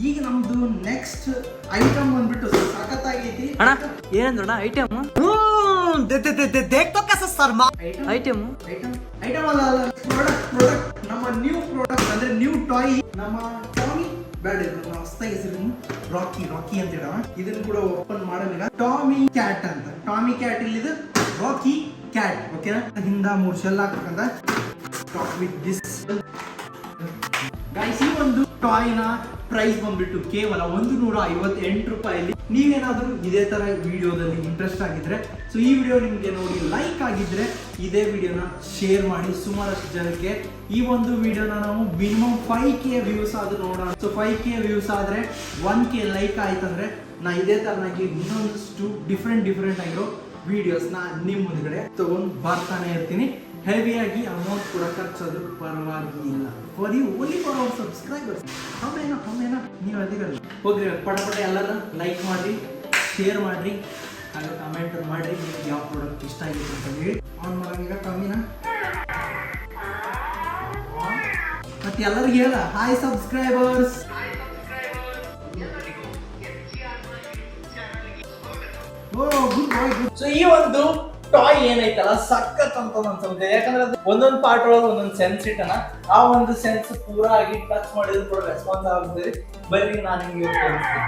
ಈಗ ನಮ್ದು next item ಬಂದ್ಬಿಟ್ಟು ಸಖತ್ತಾಗೈತಿ. ಅಣ್ಣ ಏನಂದ್ರಣ್ಣ ಐಟಮ್? ಐಟಮ್ ಐಟಮ್ ಅಲ್ಲ, ಪ್ರಾಡಕ್ಟ್ ನಮ್ಮ ನ್ಯೂ ಪ್ರಾಡಕ್ಟ್ ಅಂದ್ರೆ ನ್ಯೂ ಟಾಯ್. ನಮ್ಮ ಟಾಮಿ ಬ್ಯಾಡ್ ಹೊಸದಾಗಿ ಹೆಸರು ರಾಕಿ ಅಂತ ಹೇಳ. ಇದನ್ನು ಕೂಡ ಓಪನ್ ಮಾಡೋಣ. ಟಾಮಿ ಕ್ಯಾಟ್ ಅಂತ. ಟಾಮಿ ಕ್ಯಾಟ್ ಇಲ್ಲಿದು ರಾಕಿ ಕ್ಯಾಟ್. ಓಕೆನಾ? ಹಿಂದ 3 ಶೆಲ್ ಹಾಕಬೇಕಂತ. ವಿತ್ ದಿಸ್ ಗೈಸ್, ಈ ಒಂದು ಟಾಯ್ ನ ಪ್ರೈಸ್ ಬಂದ್ಬಿಟ್ಟು ಕೇವಲ 158 ರೂಪಾಯಲ್ಲಿ. ನೀವೇನಾದ್ರೂ ಇದೇ ತರ ವಿಡಿಯೋದಲ್ಲಿ ಇಂಟ್ರೆಸ್ಟ್ ಆಗಿದ್ರೆ, ಸೊ ಈ ವಿಡಿಯೋ ನಿಮ್ಗೆ ನೋಡಿ ಲೈಕ್ ಆಗಿದ್ರೆ ಇದೇ ವಿಡಿಯೋನ ಶೇರ್ ಮಾಡಿ ಸುಮಾರಷ್ಟು ಜನಕ್ಕೆ. ಈ ಒಂದು ವಿಡಿಯೋನ ನಾವು ಮಿನಿಮಮ್ 5K ವ್ಯೂಸ್ ಆದ್ರೂ ನೋಡೋಣ. ಸೊ 5K ವ್ಯೂಸ್ ಆದ್ರೆ 1K ಲೈಕ್ ಆಯ್ತಂದ್ರೆ ನಾ ಇದೇ ತರನಾಗಿ ಇನ್ನೊಂದಷ್ಟು ಡಿಫ್ರೆಂಟ್ ಆಗಿರೋ ವಿಡಿಯೋಸ್ನ ನಿಮ್ಮ ಮುಂದ್ಗಡೆ ತಗೊಂಡು ಬರ್ತಾನೆ ಇರ್ತೀನಿ. ಹೆವಿಯಾಗಿ ಅಮೌಂಟ್ ಕೂಡ ಖರ್ಚಾದ್ರೂ ಪರವಾಗಿಲ್ಲ. Only for our subscribers. ಹಮ್ಮೇನ ನೀವು ಅದಿರಲ್ಲ. ಹೋಗ್ರಿ ಪಟ ಎಲ್ಲರೂ ಲೈಕ್ ಮಾಡಿರಿ, ಶೇರ್ ಮಾಡಿರಿ, ಹಾಗೆ ಕಮೆಂಟ್ ಮಾಡಿರಿ ನಿಮ್ಗೆ ಯಾವ ಪ್ರಾಡಕ್ಟ್ ಇಷ್ಟ ಆಗಿದೆ ಅಂತ ಹೇಳಿ. ಆನ್ ಮಾಡೋಂಗೀಗ ಕಮ್ಮಿನ ಮತ್ತೆ ಎಲ್ಲರಿಗೂ ಹೇಳ ಹಾಯ್ ಸಬ್ಸ್ಕ್ರೈಬರ್ಸ್. ಸೊ ಈ ಒಂದು ಟಾಯ್ ಏನೈತಲ್ಲ ಸಖತ್ ಅಂತ ಅನ್ಸುತ್ತೆ. ಯಾಕಂದ್ರೆ ಅದು ಒಂದೊಂದು ಪಾರ್ಟ್ ಒಳಗೆ ಒಂದೊಂದು ಸೆನ್ಸ್ ಇಟ್ಟನ. ಆ ಒಂದು ಸೆನ್ಸ್ ಪೂರಾ ಆಗಿ ಟಚ್ ಮಾಡಿದ್ರು ಕೂಡ ರೆಸ್ಪಾನ್ಸ್ ಆಗುತ್ತೆ. ಬರೀ ನಾನು ನಿಮ್ಗೆ ತೋರಿಸ್ತೀನಿ.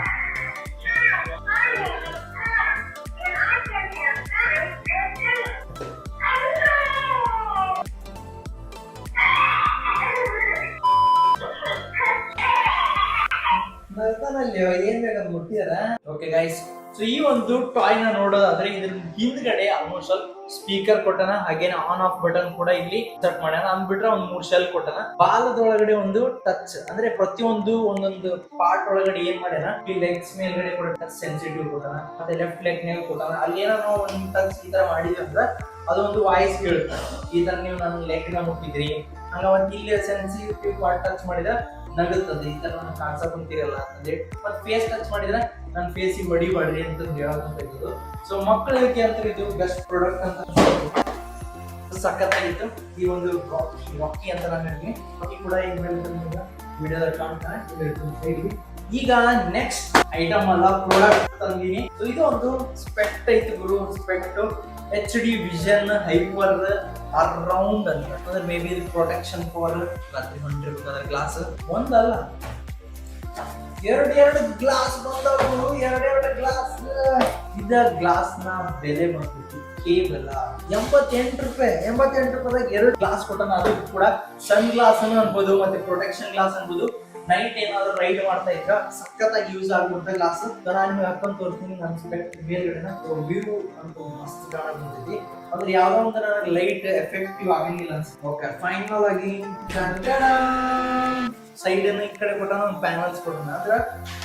ಏನ್ ಬೇಕಂತ ಗೊತ್ತಿದಾರ? ಓಕೆ ಗೈಸ್, ಸೊ ಈ ಒಂದು ಟಾಯ್ ನ ನೋಡೋದಾದ್ರೆ ಇದ್ರ ಹಿಂದ್ಗಡೆ ಆಲ್ಮೋಸ್ಟ್ ಸ್ಪೀಕರ್ ಕೊಟ್ಟನ, ಹಾಗೇನೆ ಆನ್ ಆಫ್ ಬಟನ್ ಕೂಡ ಇಲ್ಲಿ ಸೆಟ್ ಮಾಡ್ಯಾನ. ಅಂದ್ಬಿಟ್ರೆ ಒಂದ್ 3 ಶೆಲ್ ಕೊಟ್ಟನ. ಬಾಲದೊಳಗಡೆ ಒಂದು ಟಚ್ ಅಂದ್ರೆ ಪ್ರತಿಯೊಂದು ಒಂದೊಂದು ಪಾರ್ಟ್ ಒಳಗಡೆ ಏನ್ ಮಾಡ್ಯಾನ, ಈ ಲೆಗ್ಸ್ ಮೇಲ್ಗಡೆ ಕೂಡ ಟಚ್ ಸೆನ್ಸಿಟಿವ್ ಕೊಟ್ಟನ, ಮತ್ತೆ ಲೆಫ್ಟ್ ಲೆಗ್ ನೇ ಕೊಟ್ಟನ. ಅಲ್ಲಿ ಏನೋ ಒಂದ್ ಟಚ್ ಈ ತರ ಮಾಡಿದ್ವಿ ಅಂದ್ರೆ ಅದೊಂದು ವಾಯ್ಸ್ ಕೇಳುತ್ತೆ. ಈ ತರ ನೀವು ನನ್ನ ಲೆಗ್ ನ ಮುಟ್ಟಿದ್ರಿ ಹಂಗ ಒಂದ್ ಇಲ್ಲಿ ಸೆನ್ಸಿಟಿವ್ ಪಾರ್ಟ್ ಟಚ್ ಮಾಡಿದ್ರೆ ನಗುತ್ತದೆ. ಈ ತರ ನಾನು ಕಾಣಿಸಕ್ ಕುಂತಿರಲ್ಲ ಅಂತಂದ್ರೆ. ಮತ್ತೆ ಫೇಸ್ ಟಚ್ ಮಾಡಿದ್ರೆ ನನ್ನ ಫೇಸಿಗೆ ಹೊಡಿಬಾಡ್ರಿ ಅಂತ ಹೇಳೋದಂತ ಇದ್ದು. ಸೊ ಮಕ್ಕಳಿಗೆ ಅಂತ ಇದು ಬೆಸ್ಟ್ ಪ್ರಾಡಕ್ಟ್ ಅಂತ ಸಖತ್ತಾಗಿತ್ತು. ಈ ಒಂದು ರಾಕಿ ಅಂತ ನಾನು ಹೇಳ್ತೀನಿ. ರಾಕಿ ಕೂಡ ಏನ್ ಹೇಳ್ತಾರೆ ವಿಡಿಯೋದಲ್ಲಿ ಕಾಣ್ತಾನೆ. ಈಗ ನೆಕ್ಸ್ಟ್ ಐಟಮ್ ಅಲ್ಲ, ಪ್ರಾಡಕ್ಟ್ ತಂದಿನಿ. ಸೊ ಇದು ಒಂದು ಸ್ಪೆಕ್ಟ್ ಐತಿ ಗುರು. Spect HD vision hyper around ಅಂತ. ಅಂದ್ರೆ ಮೇ ಬಿ ಪ್ರೊಟೆಕ್ಷನ್ ಫಾರ್ ರಾತ್ರಿ ಹೊಂಟಿರ್ಬೇಕಾದ್ರೆ ಗ್ಲಾಸ್ ಒಂದಲ್ಲ ಎರಡು ಗ್ಲಾಸ್ ಬಂದವು. ಎರಡು ಗ್ಲಾಸ್. ಇದ ಗ್ಲಾಸ್ ನ ಬೆಲೆ ಬಂದ್ಬಿಟ್ಟು ಕೇವಲ 88 ರೂಪಾಯಿ. 88 ರೂಪಾಯಿದಾಗ 2 ಗ್ಲಾಸ್ ಕೊಟ್ಟನ. ಅದು ಕೂಡ ಸನ್ ಗ್ಲಾಸ್ ಅನ್ಬೋದು, ಮತ್ತೆ ಪ್ರೊಟೆಕ್ಷನ್ ಗ್ಲಾಸ್ ಅನ್ಬೋದು. ನೈಟ್ ಏನಾದ್ರು ರೈಡ್ ಮಾಡ್ತಾ ಇದ್ರ ಸಖತ್ತಾಗಿ ಯೂಸ್ ಆಗುವಂತ ಗ್ಲಾಸ್. ನಾನು ನಿಮ್ಗೆ ಹಾಕೊಂಡ್ ತೋರಿಸ್ತೀನಿ. ನನ್ನ ಸ್ಪೆಕ್ಟ್ ಮೇಲ್ಗಡೆ ವ್ಯೂ ಅಂತ ಮಸ್ತ್ ಕಾಣಕ್ ಬಂದೈತಿ. ಅಂದ್ರೆ ಯಾವ್ದೋ ಒಂದು ನನಗೆ ಲೈಟ್ ಎಫೆಕ್ಟಿವ್ ಆಗಂಗಿಲ್ಲ ಅನ್ಸುತ್ತೆ. ಓಕೆ, ಫೈನಲ್ ಆಗಿ ಸೈಡ್ ಅನ್ನ ಈ ಕಡೆ ಕೊಟ್ಟ ಒಂದು ಪ್ಯಾನಲ್ಸ್ ಕೊಟ್ಟನ. ಅಂದ್ರೆ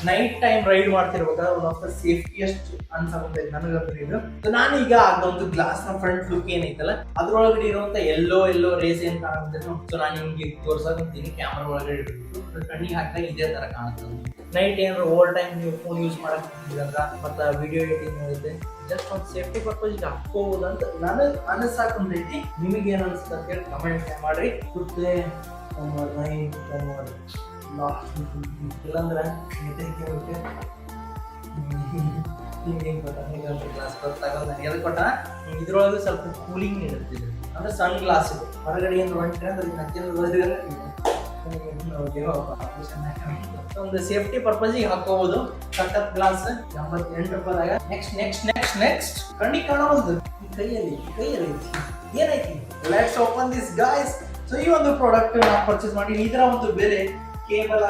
ನೈಟ್ ಟೈಮ್ ರೈಡ್ ಮಾಡ್ತಿರ್ಬೇಕಾದ್ರೆ ಒನ್ ಆಫ್ ದ ಸೇಫ್ಟಿಯಸ್ಟ್ ಅನ್ಸಕೊಂತೈತಿ ನನಗಂತೂ ಇದು. ನಾನು ಈಗ ಒಂದು ಗ್ಲಾಸ್ ನ ಫ್ರಂಟ್ ಲುಕ್ ಏನೈತಲ್ಲ ಅದ್ರೊಳಗಡೆ ಇರುವಂತ ಎಲ್ಲೋ ರೇಸ್ ಏನ್ ಕಾಣುತ್ತೆ. ಸೊ ನಾನು ನಿಮ್ಗೆ ತೋರ್ಸಕಂತೀನಿ. ಕ್ಯಾಮರಾ ಒಳಗಡೆ ಇಟ್ಬಿಟ್ಟು ಕಣ್ಣಿಗೆ ಹಾಕಿದಾಗ ಇದೇ ತರ ಕಾಣುತ್ತೆ. ನೈಟ್ ಏನಾದ್ರು ಓವರ್ ಟೈಮ್ ನೀವು ಫೋನ್ ಯೂಸ್ ಮಾಡಕ್ ಅಂದ್ರ ಮತ್ತೆ ವಿಡಿಯೋ ಎಡಿಟಿಂಗ್ ಮಾಡಿದ್ರೆ ಜಸ್ಟ್ ಒಂದು ಸೇಫ್ಟಿ ಪರ್ಪಸ್ ಹಾಕೋಬಹುದು ಅಂತ ನನಗೆ ಅನಿಸಾಕಂತೈತಿ. ನಿಮಗೆ ಏನ್ ಅನ್ಸುತ್ತೆ ಅಂತ ಹೇಳಿ ಕಮೆಂಟ್ ಮಾಡ್ರಿ. ಇಲ್ಲಾಂದ್ರೆ ಇದ್ರೊಳಗೆ ಸ್ವಲ್ಪ ಕೂಲಿಂಗ್ ಇರುತ್ತಿದೆ. ಅಂದ್ರೆ ಸನ್ ಗ್ಲಾಸ್ ಹೊರಗಡೆ ಏನು ಹೊಂಟ್ರೆ ಒಂದು ಸೇಫ್ಟಿ ಪರ್ಪಸ್ ಹಾಕೋಬಹುದು. ಸಖತ್ ಗ್ಲಾಸ್ 88 ರೂಪಾಯಿದಾಗ. ನೆಕ್ಸ್ಟ್ ಕಣ್ಣಿಗೆ ಕಾಣಬಹುದು. ಕೈಯಲ್ಲಿ ಏನೈತಿ? Let's open this guys. So ಈ ಒಂದು ಪ್ರಾಡಕ್ಟ್ ನಾನು ಪರ್ಚೇಸ್ ಮಾಡಿ. ಇದರ ಒಂದು ಬೆಲೆ ಕೇವಲ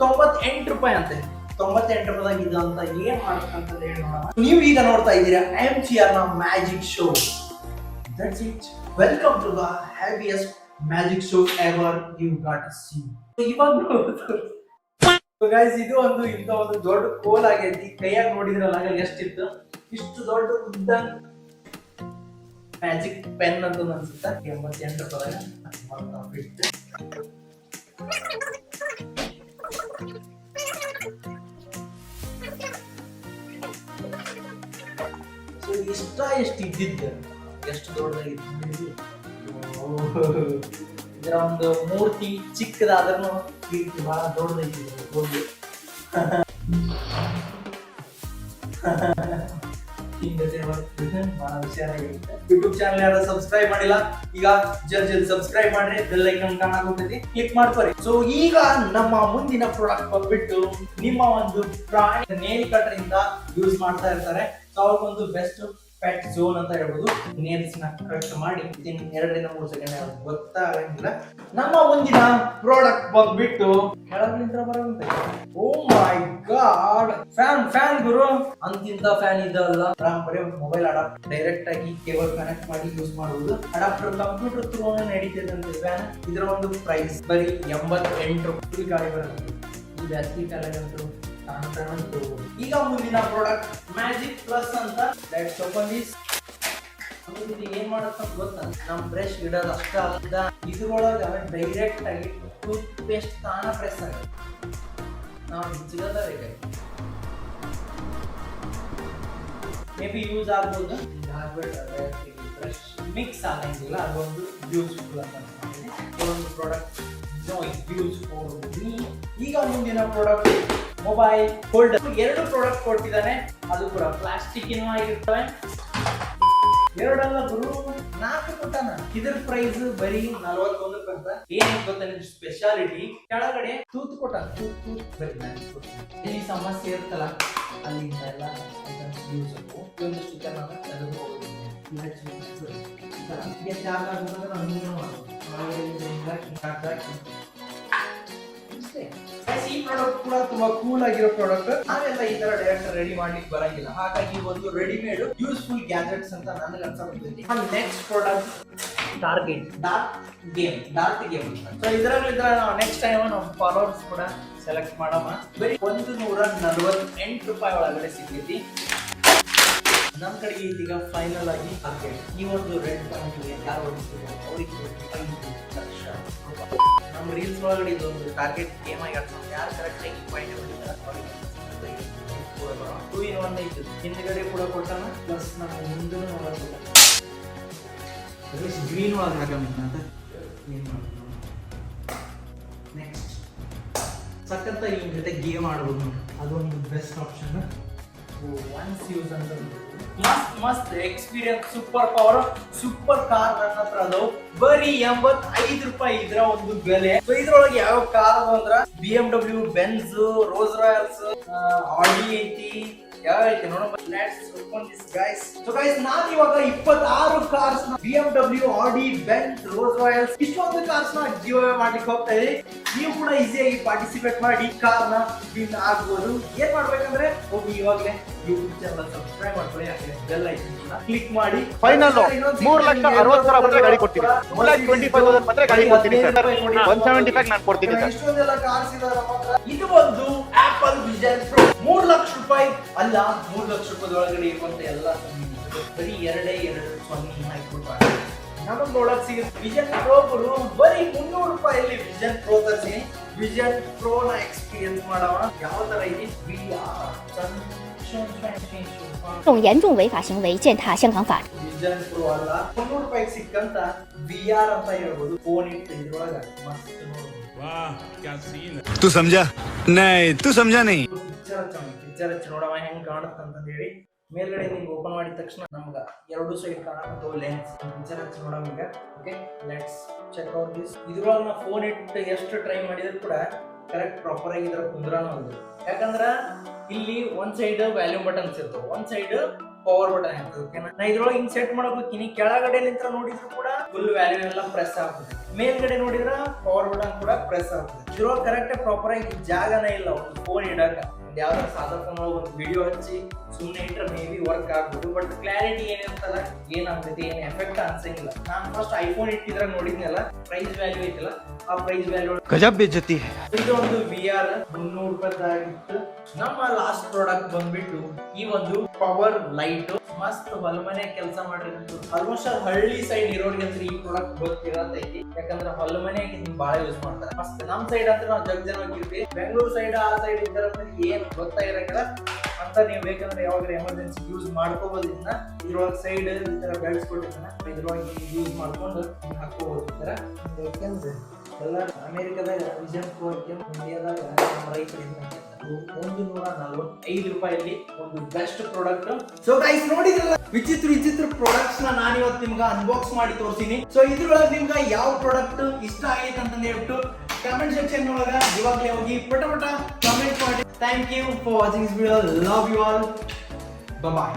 98 ರೂಪಾಯಿ ಅಂತೆ. 98 ರೂಪಾಯಿದಾಗ ಇದು ಅಂತ ಏನ್ ಮಾಡ್ಬೇಕಂತ ಹೇಳಿ ನೋಡೋಣ. ನೀವು ಈಗ ನೋಡ್ತಾ ಇದ್ದೀರಾ MGR ನ magic show. That's it. Welcome to the heaviest magic show ever you got to see. Guys, ಇದು ಒಂದು ಇಂತ ಒಂದು ದೊಡ್ಡ ಕೋಲ್ ಆಗೈತಿ. ಕೈಯಾಗ ನೋಡಿದ್ರಲ್ಲ ಎಷ್ಟಿತ್ತು, ಇಷ್ಟು ದೊಡ್ಡ ಉದ್ದ ಮ್ಯಾಜಿಕ್ ಪೆನ್ ಅಂತ ಅನ್ಸುತ್ತೆ. 88 ರೂಪಾಯಿದಾಗ ಎಷ್ಟು ಇದ್ದಿದ್ದು, ಎಷ್ಟು ದೊಡ್ಡದಾಗಿತ್ತು. ಇದರ ಒಂದು ಮೂರ್ತಿ ಚಿಕ್ಕದಾದ್ರೂ ಪ್ರೀತಿ ಬಹಳ ದೊಡ್ಡದೈತಿ ಗೋಲ್ಡ್. ಬಹಳ ಹುಷಾರಾಗಿರುತ್ತೆ. ಯೂಟ್ಯೂಬ್ ಚಾನಲ್ ಯಾರು ಸಬ್ಸ್ಕ್ರೈಬ್ ಮಾಡಿಲ್ಲ, ಈಗ ಜಲ್ದಿ ಸಬ್ಸ್ಕ್ರೈಬ್ ಮಾಡ್ರಿ, ಬೆಲ್ ಐಕಾನ್ ಕಾಣಾಗೋಗ್ತೈತಿ, ಕ್ಲಿಕ್ ಮಾಡ್ಕೊರಿ. ಸೊ ಈಗ ನಮ್ಮ ಮುಂದಿನ ಪ್ರಾಡಕ್ಟ್ ಬಂದ್ಬಿಟ್ಟು ನಿಮ್ಮ ಒಂದು ಪ್ರಾಣಿ ನೇಲ್ ಕಟರ್ ಇಂದ ಯೂಸ್ ಮಾಡ್ತಾ ಇರ್ತಾರೆ. ಸೊ ಅವ್ರಿಗೊಂದು ಬೆಸ್ಟ್ ಪೆಟ್ ಝೋನ್ ಅಂತ ಹೇಳ್ಬೋದು. ನೇಲ್ಸ್ ನ ಕಟ್ ಮಾಡಿ 2-3 ಸೆಕೆಂಡ್ ಗೊತ್ತಾಗಂಗಿಲ್ಲ. ನಮ್ಮ ಮುಂದಿನ ಪ್ರಾಡಕ್ಟ್ ಬಂದ್ಬಿಟ್ಟು ಕೆಳಗಿಂದ ಬರುತ್ತೆ. ಓ ಮೈ ಗಾಡ್, ಫ್ಯಾನ್ ಗುರು. ಅಂತಿಂತ ಫ್ಯಾನ್ ಇದಲ್ಲ, ಬರೀ ಮೊಬೈಲ್ ಅಡಾಪ್ಟರ್ ಡೈರೆಕ್ಟ್ ಆಗಿ ಕೇಬಲ್ ಕನೆಕ್ಟ್ ಮಾಡಿ ಯೂಸ್ ಮಾಡುವುದು. ಅಡಾಪ್ಟರ್ ಕಂಪ್ಯೂಟರ್ ಥ್ರೂ ನಡೀತಿದೆ ಅಂತ ಫ್ಯಾನ್. ಇದರ ಒಂದು ಪ್ರೈಸ್ ಬರೀ 88 ರೂಪಾಯಿ. ಗಾಡಿ ಬರುತ್ತೆ. ಈ ಜಾಸ್ತಿ ಕಾಲಗಂತೂ ಈಗ ಮುಂದಿನ ಪ್ರಾಡಕ್ಟ್ ಮ್ಯಾಜಿಕ್ ಪ್ಲಸ್ ಅಂತ. Let's open this. ಏನ್ ಮಾಡತ್ತ ಗೊತ್ತಾ, ನಮ್ ಬ್ರಷ್ ಇಡೋದು ಅಷ್ಟ ಅಲ್ಲ, ಇದ್ರೊಳಗ ಡೈರೆಕ್ಟ್ ಆಗಿ ಟೂತ್ ಪೇಸ್ಟ್ ತಾನ ಪ್ರೆಸ್ ಆಗುತ್ತೆ. ನಾವು ಸಿಗದ ಬೇಕಾಗಿ ಮೇ ಬಿ ಯೂಸ್ ಆಗ್ಬೋದು. ಬ್ರಷ್ ಮಿಕ್ಸ್ ಆಗಂಗಿಲ್ಲ, ಅದೊಂದು ಯೂಸ್ಫುಲ್ ಅಂತ ಒಂದು product. No use for me. ಈಗ ಮುಂದಿನ ಪ್ರಾಡಕ್ಟ್ ಮೊಬೈಲ್ ಹೋಲ್ಡರ್. 2 ಪ್ರಾಡಕ್ಟ್ ಕೊಟ್ಟಿದ್ದಾನೆ, ಅದು ಕೂಡ ಪ್ಲಾಸ್ಟಿಕ್ ಆಗಿರ್ತವೆ. 2 ಅಲ್ಲ ಗುರು, 4 ಕೊಟ್ಟಾನ. ಇದ್ರ ಪ್ರೈಸ್ ಬರೀ 41 ರೂಪಾಯಿ. ಏನ್ ಗೊತ್ತ ಸ್ಪೆಷಾಲಿಟಿ, ಕೆಳಗಡೆ ತೂತ್ ಕೊಟ್ಟಾನ. ಎಲ್ಲಿ ಸಮಸ್ಯೆ ಇರ್ತಲ್ಲ ಅಲ್ಲಿಂದ ಎಲ್ಲ ಯೂಸ್ ಆಗು. ಒಂದು ಸ್ಟಿಕರ್ ನಾನು ತೆಗೆದು ಹೋಗುತ್ತೇನೆ. ಚಾರ್ಜ್ ಆಗುತ್ತಂದ್ರೆ ಈ ಪ್ರಾಡಕ್ಟ್ ಕೂಡ ತುಂಬಾ ಕೂಲ್ ಆಗಿರೋ ಪ್ರಾಡಕ್ಟ್. ನಾವೆಲ್ಲ ಈ ತರ ಡೈರೆಕ್ಟ್ ರೆಡಿ ಮಾಡ್ಲಿಕ್ಕೆ ಬರಂಗಿಲ್ಲ, ಹಾಗಾಗಿ ಒಂದು ರೆಡಿಮೇಡ್ ಯೂಸ್ಫುಲ್ ಗ್ಯಾಜೆಟ್ಸ್ ಅಂತ ನನಗೆ ಅನ್ಸುತ್ತೆ. Next product dart game. So ಇದರಲ್ಲಿ ನಾವು ನೆಕ್ಸ್ಟ್ ಟೈಮ್ ನಮ್ಮ ಫಾಲೋವರ್ಸ್ ಕೂಡ ಸೆಲೆಕ್ಟ್ ಮಾಡಮ್ಮ. ಬರೀ 148 ರೂಪಾಯಿ ಒಳಗಡೆ ಸಿಗ್ತೈತಿ. ನಮ್ಮ ಕಡೆಗೆ ಇದೀಗ ಫೈನಲ್ ಆಗಿ ಈ ಒಂದು ರೆಡ್ ಪಾಯಿಂಟ್ ಯಾರು ಹೊಡಿಸ್ತೀವಿ ಅವರಿಗೆ 5 ಲಕ್ಷ ರೂಪಾಯಿ. ನಮ್ಮ ರೀಲ್ಸ್ ಒಳಗಡೆ ಇದೊಂದು ಟಾರ್ಗೆಟ್ ಗೇಮ್ ಆಗಿ ಆಡ್ತಾರೆ. ಯಾರು ಕರೆಕ್ಟ್ ಆಗಿ ಪಾಯಿಂಟ್ ಹೊಡಿತಾರೆ ಅವರಿಗೆ 2 in 1 ಐತಿ. ಹಿಂದ್ಗಡೆ ಕೂಡ ಕೊಟ್ಟಾನ, ಪ್ಲಸ್ ನಮ್ಮ ಮುಂದೆ ಗ್ರೀನ್ ಒಳಗೆ ಹಾಕಂತ. ನೆಕ್ಸ್ಟ್ ಸಖತ್ತ ಇವ್ನ ಜೊತೆ ಗೇಮ್ ಆಡ್ಬೋದು, ಅದೊಂದು ಬೆಸ್ಟ್ ಆಪ್ಷನ್. ಒನ್ಸ್ ಯೂಸ್ ಅಂತ ಮಸ್ತ್ experience. Super power super car ನನ್ನ ಹತ್ರ ಅದಾವ. ಬರೀ 85 ರೂಪಾಯಿ ಇದ್ರ ಒಂದು ಬೆಲೆ. ಇದ್ರೊಳಗೆ ಯಾವ ಕಾರ್ ಅಂದ್ರ BMW, Benz, ರೋಲ್ಸ್ ರಾಯಲ್ಸ್, ಆಡಿ ಐತಿ, ಯಾವ ಐತಿ ನೋಡೋಣ. Let's open this guys. So guys, ನಾನು ಇವಾಗ 26 ಕಾರ್ಸ್ ನ BMW, ಆಡಿ, Benz, ರೋಲ್ಸ್ ರಾಯಲ್ಸ್ ಇಷ್ಟೊಂದು ಕಾರ್ಸ್ ನ ಗಿವ್ ಅವೇ ಮಾಡ್ಲಿಕ್ಕೆ ಹೋಗ್ತಾ ಇದೀನಿ. ನೀವು ಕೂಡ ಈಸಿಯಾಗಿ ಪಾರ್ಟಿಸಿಪೇಟ್ ಮಾಡಿ ಕಾರ್ ನ ವಿನ್ ಆಗ್ಬೋದು. ಏನ್ ಮಾಡ್ಬೇಕಂದ್ರೆ ಹೋಗಿ ಇವಾಗಲೇ ಯೂಟ್ಯೂಬ್ ಚಾನಲ್ ಸಬ್ಸ್ಕ್ರೈಬ್ ಮಾಡ್ಕೊಳ್ಳಿ, ಬೆಲ್ ಐಕಾನ್ ಕ್ಲಿಕ್ ಮಾಡಿ. ಫೈನಲ್ 3,60,000 ಬಂದ್ರೆ ಗಾಡಿ ಕೊಡ್ತೀನಿ. 2,25,000 ಬಂದ್ರೆ ಗಾಡಿ ಕೊಡ್ತೀನಿ ಸರ್. 175 ನಾನು ಕೊಡ್ತೀನಿ ಸರ್. ಇಷ್ಟೊಂದೆಲ್ಲ ಕಾರ್ಸ್ ಇದಾರೆ ನಮ್ಮ ಹತ್ರ. ಇದು ಒಂದು ಆಪಲ್ ವಿಷನ್ ಪ್ರೋ. 3 ಲಕ್ಷ ರೂಪಾಯಿ ಅಲ್ಲ, 3 ಲಕ್ಷ ರೂಪಾಯಿ ಒಳಗಡೆ ಇರುವಂತ ಎಲ್ಲ ಬರೀ 2 ಹಾಕಿಬಿಟ್ಟು ನಮಗ್ ನೋಡಕ್ ಸಿಗುತ್ತೆ. ವಿಷನ್ ಪ್ರೋ ಗುರು ಬರೀ 300 ರೂಪಾಯಲ್ಲಿ ವಿಷನ್ ಪ್ರೋ ತರಿಸಿ ವಿಷನ್ ಪ್ರೋ ನ ಎಕ್ಸ್ಪೀರಿಯನ್ಸ್ ಮಾಡವ. ಯಾವ ತರ ಇದೆ VR 这种严重违法行为践踏香港法。ವಿಷನ್ ಪ್ರೋ ಅಲ್ಲ, 300 ರೂಪಾಯಿಗೆ ಸಿಕ್ಕಂತ VR ಅಂತ ಹೇಳ್ಬೋದು. ಫೋನ್ ಇಟ್ಟು ಇದ್ರೊಳಗ ಮಸ್ತ್ ನೋಡ್ಬೋದು. वाह क्या सीन है। तू समझा नहीं, तू समझा नहीं. ಪಿಕ್ಚರ್ ಹಚ್ಚಿ ನೋಡವ ಹೆಂಗ್ ಕಾಣುತ್ತ ಅಂತ ಹೇಳಿ. ಮೇಲ್ಗಡೆ ನಿಮ್ಗೆ ಓಪನ್ ಮಾಡಿದ ತಕ್ಷಣ ನಮ್ಗ 2 ಸೈಡ್ ಕಾಣುತ್ತೆ ಲೆನ್ಸ್. ಪಿಕ್ಚರ್ ಹಚ್ಚಿ ನೋಡವ ಈಗ. Okay, let's check out this. ಇದ್ರೊಳಗ ನಾ ಫೋನ್ ಇಟ್ಟು ಎಷ್ಟು ಟ್ರೈ ಮಾಡಿದ್ರು ಕೂಡ ಕರೆಕ್ಟ್ ಪ್ರಾಪರ್ ಆಗಿ ಇದ್ರ ಕುಂದ್ರಾನು ಅಲ್ಲ. ಯಾಕಂದ್ರ ಇಲ್ಲಿ ಒಂದ್ ಸೈಡ್ ವ್ಯಾಲ್ಯೂಮ್ ಬಟನ್ಸ್ ಇರ್ತವೆ, ಒಂದ್ ಸೈಡ್ ಪವರ್ ಬಟನ್ ಇರ್ತದೆ. ಓಕೆನಾ, ನಾ ಇದ್ರೊಳಗೆ ಇನ್ಸರ್ಟ್ ಮಾಡಬೇಕಿನಿ. ಕೆಳಗಡೆ ನಿಂತ್ರ ನೋಡಿದ್ರು ಕೂಡ ಫುಲ್ ವ್ಯಾಲ್ಯೂ ಎಲ್ಲ ಪ್ರೆಸ್ ಆಗ್ತದೆ. ಮೇಲ್ಗಡೆ ನೋಡಿದ್ರ ಪವರ್ ಬಟನ್ ಕೂಡ ಪ್ರೆಸ್ ಆಗ್ತದೆ. ಇದ್ರೊಳಗೆ ಕರೆಕ್ಟ್ ಪ್ರಾಪರ್ ಆಗಿ ಜಾಗನೇ ಇಲ್ಲ ಒಂದು ಫೋನ್ ಇಡಕ. ಯಾವ್ದಾದ್ರು ಸಾದಾ ಫೋನ್ ಒಳಗೆ ಒಂದು ವಿಡಿಯೋ ಹಚ್ಚಿ ಸುಮ್ಮನೆ ಇಟ್ರೆ ಮೇ ಬಿ ವರ್ಕ್ ಆಗ್ಬೋದು. ಬಟ್ ಕ್ಲಾರಿಟಿ ಏನಿರ್ತಲ್ಲ, ಏನಾಗ್ತೈತಿ, ಏನ್ ಎಫೆಕ್ಟ್ ಅನ್ಸಂಗಿಲ್ಲ. ನಾನು ಫಸ್ಟ್ ಐಫೋನ್ ಇಟ್ಟಿದ್ರೆ ನೋಡಿದ್ನಲ್ಲ, ಪ್ರೈಸ್ ವ್ಯಾಲ್ಯೂ ಐತಿಲ್ಲ, ಆ ಪ್ರೈಸ್ ವ್ಯಾಲ್ಯೂ ಗಜಬ್ ಬೇಜತಿ. ಇದು ಒಂದು VR 300 ರೂಪಾಯಿದಾಗಿತ್ತು. ನಮ್ಮ ಲಾಸ್ಟ್ ಪ್ರಾಡಕ್ಟ್ ಬಂದ್ಬಿಟ್ಟು ಈ ಒಂದು ಪವರ್ ಲೈಟ್. ಮಸ್ತ್ ಹೊಲಮನೆ ಕೆಲಸ ಮಾಡಿರೋದು. ಆಲ್ಮೋಸ್ಟ್ ಹಳ್ಳಿ ಸೈಡ್ ಇರೋರ್ಗಂತ ಈ ಪ್ರಾಡಕ್ಟ್ ಗೊತ್ತಿರತೈತಿ. ಯಾಕಂದ್ರೆ ಹೊಲಮನೆಗೆ ಇದನ್ನ ಬಾಳ ಯೂಸ್ ಮಾಡ್ತಾರೆ. ಮಸ್ತ್ ನಮ್ ಸೈಡ್ ಅಂತ ನಾವು ಜಗಜನವಾಗಿರ್ತೀವಿ. ಬೆಂಗಳೂರು ಸೈಡ್ ಆ ಸೈಡ್ ಇದ್ದಾರೆ ಏನ್ ಗೊತ್ತಾಗಿರಂಗಿಲ್ಲ ಅಂತ. ನೀವು ಬೇಕಂದ್ರೆ ಯಾವಾಗ ಎಮರ್ಜೆನ್ಸಿ ಯೂಸ್ ಮಾಡ್ಕೋಬಹುದು. ಇದನ್ನ ಇದ್ರೊಳಗೆ ಸೈಡ್ ಈ ತರ ಬೆಲ್ಟ್ಸ್ ಕೊಟ್ಟಿರ್ತಾನೆ, ಇದ್ರೊಳಗೆ ಯೂಸ್ ಮಾಡ್ಕೊಂಡು ಹಾಕೋಬಹುದು. ಈ ತರ ಯಾಕಂದ್ರೆ ಎಲ್ಲ ಅಮೆರಿಕದಾಗ ವಿಷನ್ ಪ್ರೊ ಐಟಮ್, ಇಂಡಿಯಾದಾಗ ನಮ್ಮ ರೈತರಿಂದ 145 ರೂಪಾಯಲ್ಲಿ ಒಂದು ಬೆಸ್ಟ್ ಪ್ರಾಡಕ್ಟ್. ಸೊ ಗೈಸ್ ನೋಡಿದ್ರಲ್ಲ ವಿಚಿತ್ರ ಪ್ರಾಡಕ್ಟ್ಸ್ ನಾನು ಇವತ್ತು ನಿಮ್ಗೆ ಅನ್ಬಾಕ್ಸ್ ಮಾಡಿ ತೋರಿಸ್ತೀನಿ. ಸೊ ಇದ್ರೊಳಗೆ ನಿಮ್ಗೆ ಯಾವ ಪ್ರಾಡಕ್ಟ್ ಇಷ್ಟ ಆಗೈತೆ ಅಂತ ಹೇಳ್ಬಿಟ್ಟು ಕಮೆಂಟ್ ಸೆಕ್ಷನ್ ಒಳಗ ಇವಾಗಲೇ ಹೋಗಿ ಪಟ ಕಮೆಂಟ್ ಮಾಡಿ. Thank you for watching this video. Love you all. Bye.